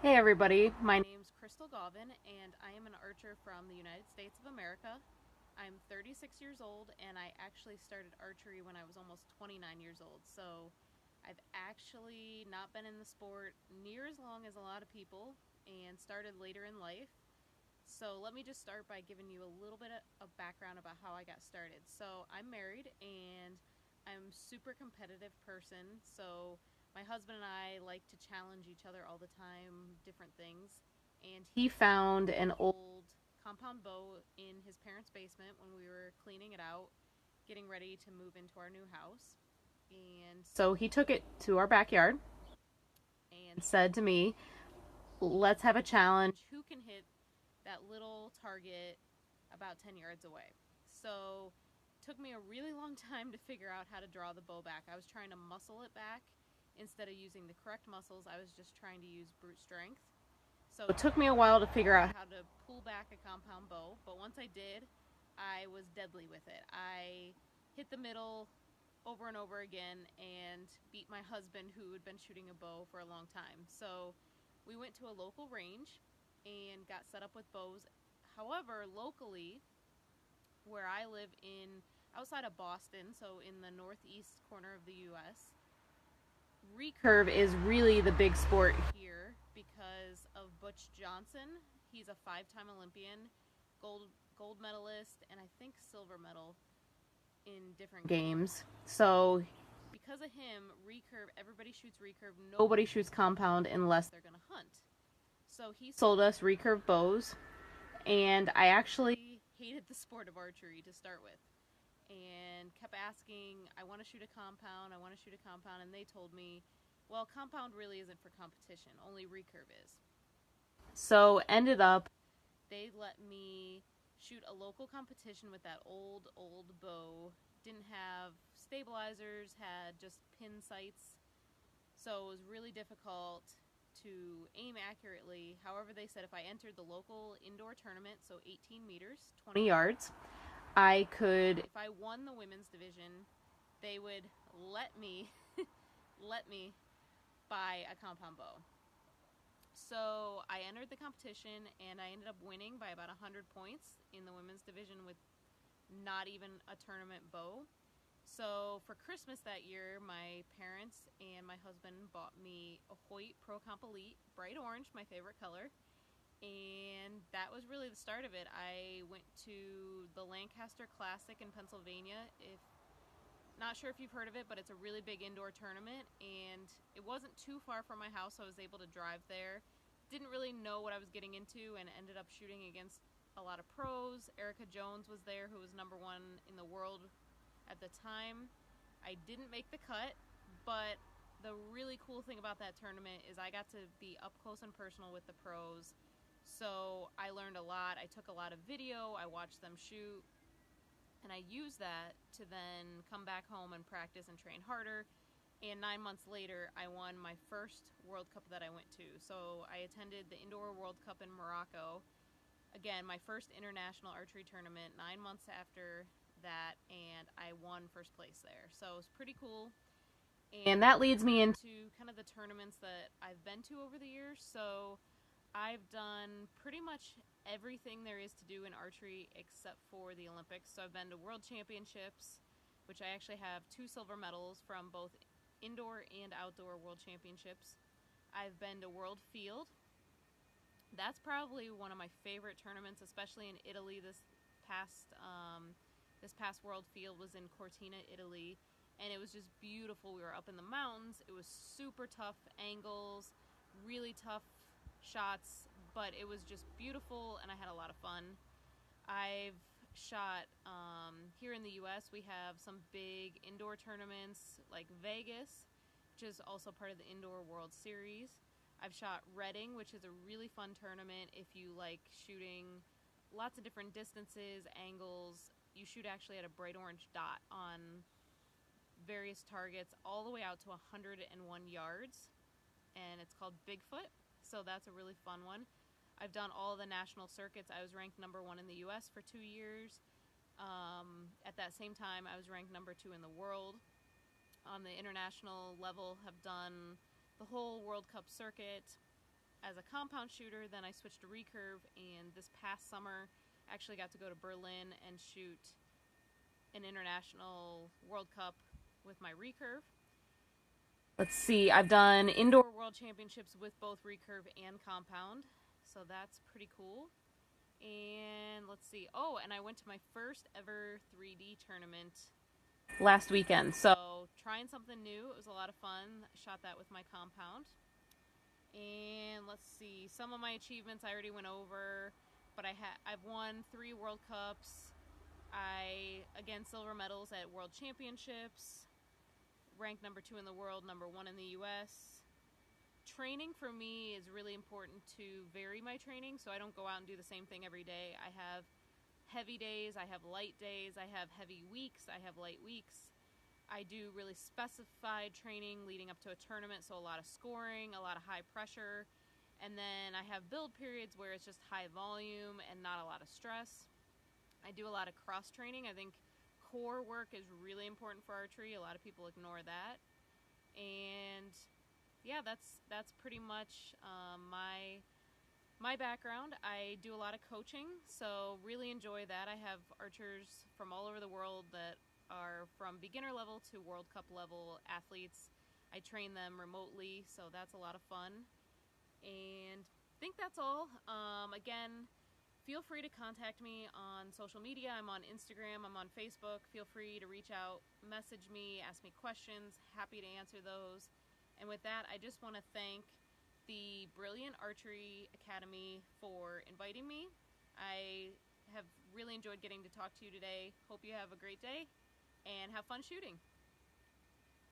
Hey everybody, my name's Crystal Galvin and I am an archer from the United States of America. I'm 36 years old and I actually started archery when I was almost 29 years old. So I've actually not been in the sport near as long as a lot of people and started later in life. So let me just start by giving you a little bit of background about how I got started. So I'm married and I'm a super competitive person. So my husband and I like to challenge each other all the time, different things. And he found an old compound bow in his parents' basement when we were cleaning it out, getting ready to move into our new house. And so he took it to our backyard and said to me, let's have a challenge. Who can hit that little target about 10 yards away? So it took me a really long time to figure out how to draw the bow back. I was trying to muscle it back instead of using the correct muscles. I was just trying to use brute strength. So it took me a while to figure out how to pull back a compound bow, but once I did, I was deadly with it. I hit the middle over and over again and beat my husband who had been shooting a bow for a long time. So we went to a local range and got set up with bows. However, locally, where I live in outside of Boston, so in the northeast corner of the US, recurve is really the big sport here because of Butch Johnson. He's a five-time Olympian, gold gold medalist, and I think silver medal in different games. So because of him, recurve, everybody shoots recurve. Nobody shoots compound unless they're going to hunt. So he sold us recurve bows, and I actually hated the sport of archery to start with and kept asking, I want to shoot a compound, I want to shoot a compound, and they told me, well, compound really isn't for competition, only recurve is. So ended up, they let me shoot a local competition with that old bow. Didn't have stabilizers, had just pin sights, so it was really difficult to aim accurately. However, they said if I entered the local indoor tournament, so 18 meters, 20 yards, I could, if I won the women's division, they would let me let me buy a compound bow. So I entered the competition and I ended up winning by about 100 points in the women's division with not even a tournament bow. So for Christmas that year, my parents and my husband bought me a Hoyt Pro Comp Elite, bright orange, my favorite color. And that was really the start of it. I went to the Lancaster Classic in Pennsylvania. If not sure if you've heard of it, but it's a really big indoor tournament, and it wasn't too far from my house, so I was able to drive there. Didn't really know what I was getting into, and ended up shooting against a lot of pros. Erica Jones was there, who was number one in the world at the time. I didn't make the cut, but the really cool thing about that tournament is I got to be up close and personal with the pros. So I learned a lot. I took a lot of video. I watched them shoot. And I used that to then come back home and practice and train harder. And 9 months later, I won my first World Cup that I went to. So I attended the Indoor World Cup in Morocco. Again, my first international archery tournament 9 months after that, and I won first place there. So it was pretty cool. And that leads me into kind of the tournaments that I've been to over the years. So I've done pretty much everything there is to do in archery except for the Olympics. So I've been to World Championships, which I actually have 2 silver medals from both indoor and outdoor World Championships. I've been to World Field. That's probably one of my favorite tournaments, especially in Italy. This past World Field was in Cortina, Italy, and it was just beautiful. We were up in the mountains. It was super tough angles, really tough shots, but it was just beautiful, and I had a lot of fun. I've shot here in the U.S. We have some big indoor tournaments like Vegas, which is also part of the Indoor World Series. I've shot Reading, which is a really fun tournament if you like shooting lots of different distances, angles. You shoot actually at a bright orange dot on various targets all the way out to 101 yards, and it's called Bigfoot. So that's a really fun one. I've done all the national circuits. I was ranked number 1 in the U.S. for 2 years. At that same time, I was ranked number 2 in the world. On the international level, have done the whole World Cup circuit. as a compound shooter. Then I switched to recurve, and this past summer I actually got to go to Berlin and shoot an international World Cup with my recurve. Let's see, I've done indoor world championships with both recurve and compound, so that's pretty cool. And let's see, and I went to my first ever 3D tournament last weekend, so trying something new. It was a lot of fun. I shot that with my compound. And let's see, some of my achievements I already went over, but I've won 3 World Cups. Again, silver medals at World Championships, ranked number 2 in the world, number 1 in the US. Training for me is really important to vary my training, so I don't go out and do the same thing every day. I have heavy days, I have light days, I have heavy weeks, I have light weeks. I do really specified training leading up to a tournament, so a lot of scoring, a lot of high pressure, and then I have build periods where it's just high volume and not a lot of stress. I do a lot of cross training. I think core work is really important for archery. A lot of people ignore that. And yeah, that's pretty much my background. I do a lot of coaching, so really enjoy that. I have archers from all over the world that are from beginner level to World Cup level athletes. I train them remotely, so that's a lot of fun. And I think that's all. Again, feel free to contact me on social media. I'm on Instagram, I'm on Facebook. Feel free to reach out, message me, ask me questions. Happy to answer those. And with that, I just want to thank the Brilliant Archery Academy for inviting me. I have really enjoyed getting to talk to you today. Hope you have a great day and have fun shooting.